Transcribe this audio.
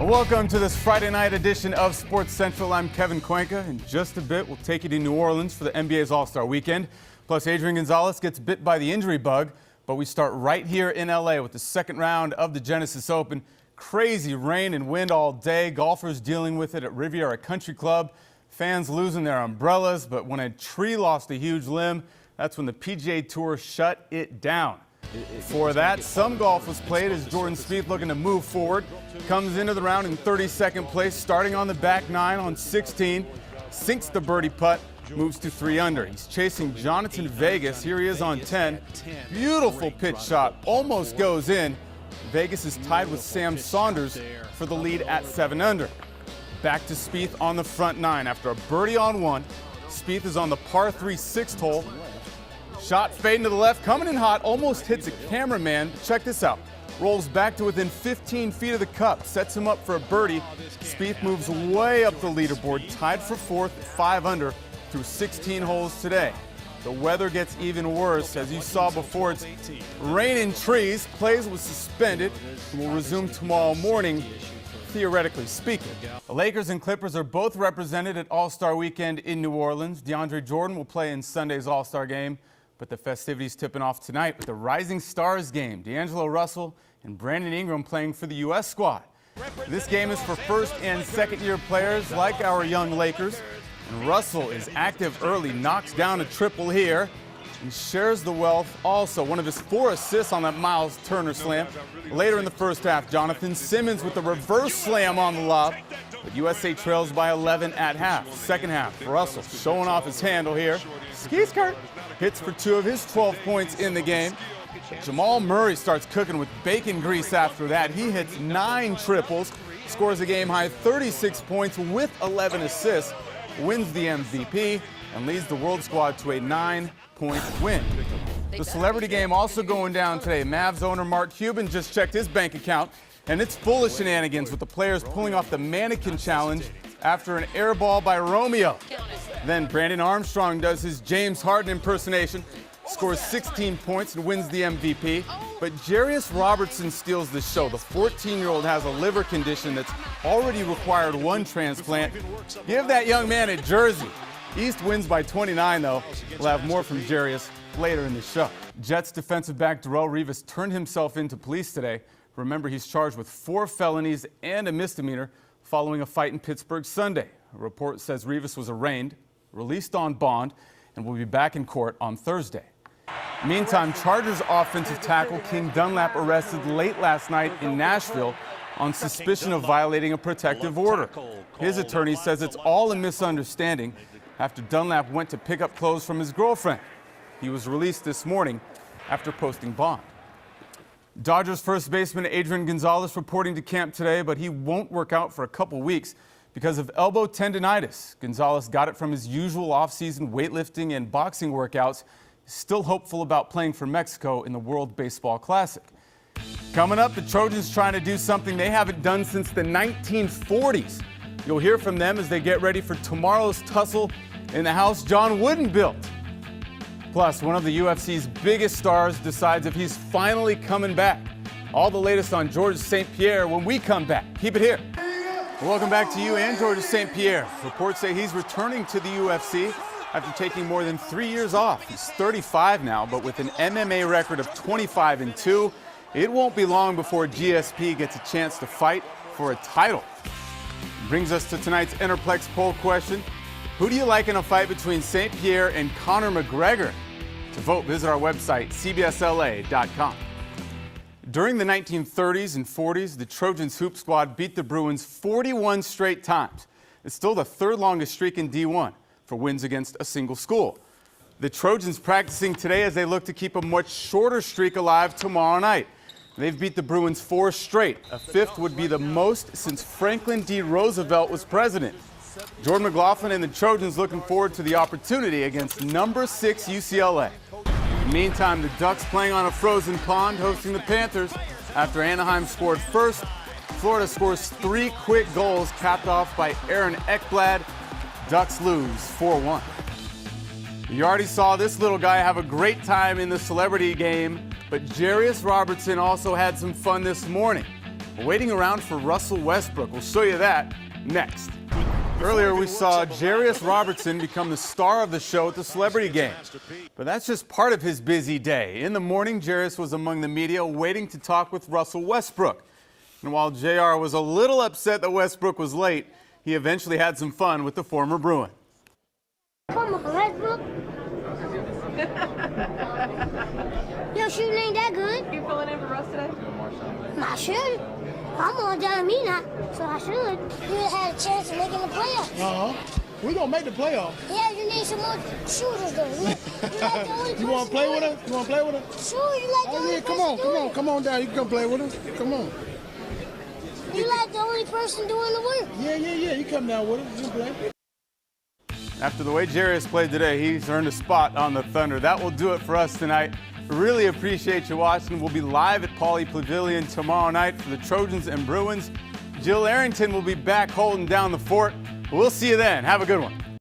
Welcome to this Friday night edition of Sports Central. I'm Kevin Cuenca. In just a bit, we'll take you to New Orleans for the NBA's All-Star Weekend. Plus, Adrian Gonzalez gets bit by the injury bug. But we start right here in LA with the second round of the Genesis Open. Crazy rain and wind all day. Golfers dealing with it at Riviera Country Club. Fans losing their umbrellas. But when a tree lost a huge limb, that's when the PGA Tour shut it down. For that, some golf was played as Jordan Spieth, looking to move forward, comes into the round in 32nd place, starting on the back nine on 16, sinks the birdie putt, moves to 3 under. He's chasing Jonathan Vegas. Here he is on 10. Beautiful pitch shot, almost goes in. Vegas is tied with Sam Saunders for the lead at 7 under. Back to Spieth on the front nine. After a birdie on 1, Spieth is on the par 3 6th hole. Shot fading to the left, coming in hot, almost hits a cameraman. Check this out. Rolls back to within 15 feet of the cup, sets him up for a birdie. Spieth moves way up the leaderboard, tied for 4th, 5 under, through 16 holes today. The weather gets even worse. As you saw before, it's raining trees. Plays was suspended and will resume tomorrow morning, theoretically speaking. The Lakers and Clippers are both represented at All-Star Weekend in New Orleans. DeAndre Jordan will play in Sunday's All-Star game. But the festivities tipping off tonight with the Rising Stars game. D'Angelo Russell and Brandon Ingram playing for the U.S. squad. This game is for first and second year players like our young Lakers. And Russell is active early, knocks down a triple here, and shares the wealth also. One of his 4 assists on that Miles Turner slam. Later in the first half, Jonathan Simmons with the reverse slam on the lob. But USA trails by 11 at half. Second half, Russell showing off his handle here. Ski skirt. Hits for 2 of his 12 points in the game. Jamal Murray starts cooking with bacon grease after that. He hits 9 triples, scores a game-high 36 points with 11 assists, wins the MVP, and leads the world squad to a 9-point win. The celebrity game also going down today. Mavs owner Mark Cuban just checked his bank account, and it's full of shenanigans with the players pulling off the mannequin challenge after an air ball by Romeo. Then Brandon Armstrong does his James Harden impersonation, scores 16 points and wins the MVP. But Jarius Robertson steals the show. The 14-year-old has a liver condition that's already required 1 transplant. Give that young man a jersey. East wins by 29, though. We'll have more from Jarius later in the show. Jets defensive back Darrelle Revis turned himself into police today. Remember, he's charged with 4 felonies and a misdemeanor following a fight in Pittsburgh Sunday. A report says Revis was arraigned, released on bond, and will be back in court on Thursday. Meantime, Chargers offensive tackle King Dunlap arrested late last night in Nashville on suspicion of violating a protective order. His attorney says it's all a misunderstanding after Dunlap went to pick up clothes from his girlfriend. He was released this morning after posting bond. Dodgers first baseman Adrian Gonzalez reporting to camp today, but he won't work out for a couple weeks because of elbow tendonitis. Gonzalez got it from his usual offseason weightlifting and boxing workouts. He's still hopeful about playing for Mexico in the World Baseball Classic. Coming up, the Trojans trying to do something they haven't done since the 1940s. You'll hear from them as they get ready for tomorrow's tussle in the house John Wooden built. Plus, one of the UFC's biggest stars decides if he's finally coming back. All the latest on Georges St-Pierre when we come back. Keep it here. Welcome back to you and Georges St-Pierre. Reports say he's returning to the UFC after taking more than 3 years off. He's 35 now, but with an MMA record of 25-2, it won't be long before GSP gets a chance to fight for a title. Brings us to tonight's Interplex poll question. Who do you like in a fight between St-Pierre and Conor McGregor? To vote, visit our website, cbsla.com. During the 1930s and 40s, the Trojans hoop squad beat the Bruins 41 straight times. It's still the 3rd longest streak in D1 for wins against a single school. The Trojans practicing today as they look to keep a much shorter streak alive tomorrow night. They've beat the Bruins 4 straight. A 5th would be the most since Franklin D. Roosevelt was president. Jordan McLaughlin and the Trojans looking forward to the opportunity against number 6 UCLA. Meantime, the Ducks playing on a frozen pond, hosting the Panthers. After Anaheim scored first, Florida scores 3 quick goals, capped off by Aaron Ekblad. Ducks lose 4-1. You already saw this little guy have a great time in the celebrity game, but Jarius Robertson also had some fun this morning. waiting around for Russell Westbrook. We'll show you that next. Earlier, we saw Jarius Robertson become the star of the show at the Celebrity Game. But that's just part of his busy day. In the morning, Jarius was among the media waiting to talk with Russell Westbrook. And while JR was a little upset that Westbrook was late, he eventually had some fun with the former Bruin. Come on, Westbrook. Your shooting ain't that good. You filling in for Russ today? I should. I'm on down me now, so I should. You had a chance of making the playoffs. We're going to make the playoffs. Yeah, you need some more shooters, though. You like the only You want to play with us? You want to play with us? Sure, you like the only Yeah, person come on down. You can come play with us. Come on. You like the only person doing the work. Yeah. You come down with us. You can play. After the way Jarius played today, he's earned a spot on the Thunder. That will do it for us tonight. Really appreciate you watching. We'll be live at Pauley Pavilion tomorrow night for the Trojans and Bruins. Jill Arrington will be back holding down the fort. We'll see you then. Have a good one.